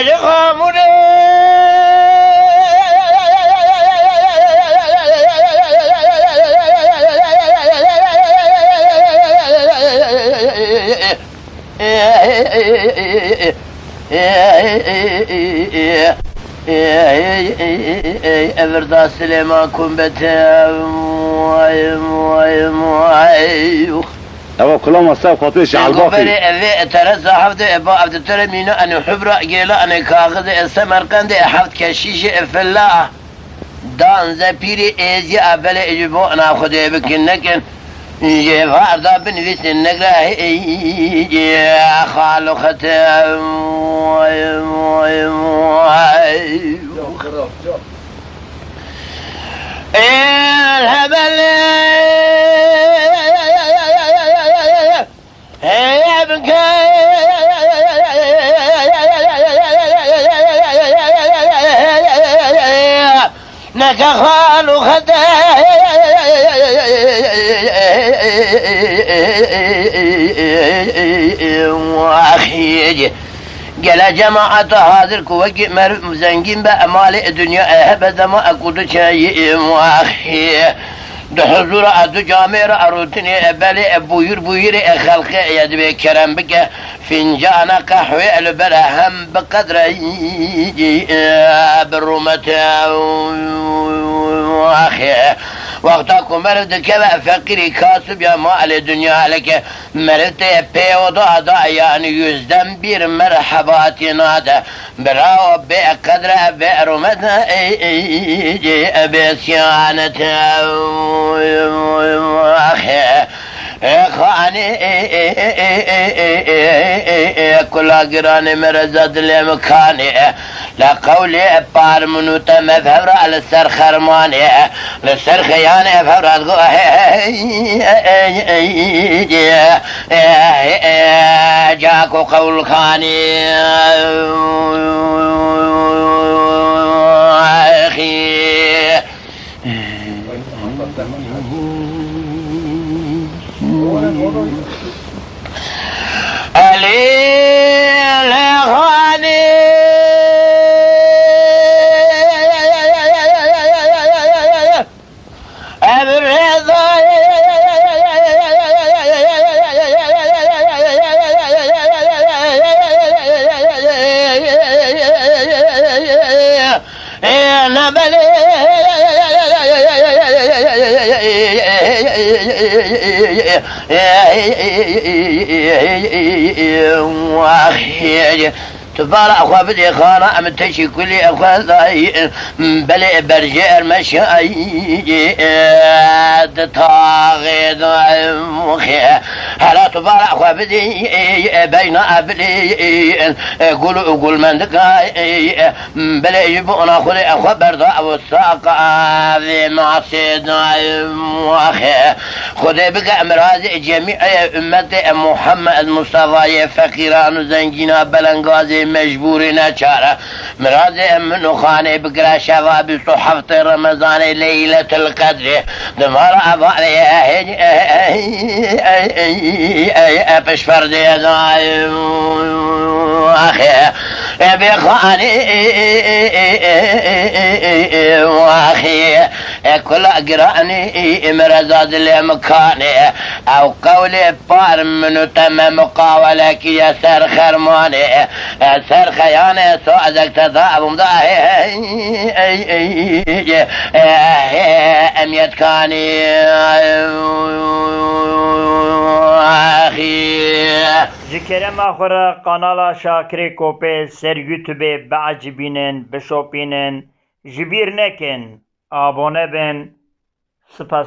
Gece kamure Everda Süleyman kumbete Ama kullanmazsa fatih şahal Goberi bakayım. evi terez havde eba avdetere mine ane hubra gela ane kağıdı esemerkande haft keşişi efella danze piri ezi abele ecibo ana khude bikinnekin Jevarda binvisin negrahi halukate الهبل يبكي نكخال خده واخيج Gele cemaate hazır kuvvet merhum zengin be emali dünya ehbe ma akudu çayim vahi de huzura adu camira arutini ebeli buyur halqi yedbe kerem bike fincana kahve el berhem be kadri berumete vahi Vakta mervde keve fakiri kasıb ya mali dünya leke mervde peyoda da yani 100'den 1 merhabatina da bravo be kadre be rumete be siyanete خاني كل قران مرزد لمكاني لا قولي بار منوت مفهر على السر خرماني للسر خياني فرد جاكو قول خاني اخي تبارك أخوة بدي خانة أم تشي كلي أخوة ذاي بلي برجع المشاي تطاغي مخي هلا تبارك أخوة بدي بين أبلي قول من دقاي بلي يبقنا خلي أخوة برضا والساقة ذي معصيد مخي خذي بقى أمراض جميع أمتي محمد مصطفى فقيران زنجينا بلنغازي مجبور نچاره مراد من خانه بقرا شباب صحفت رمضان ليلة القدر دمار أبالي أبش فردي أخي بخاني وأخي كل قراني مرزاد لمكاني أو قولي بار من تم مقاولك يا سر خرماني سر خيانه سوء تضاعب أميت كاني أخي Jikerem ahura kanala Şakri Kope ser YouTube beacibinin, beşopinin, jibir neken, abone ben, spas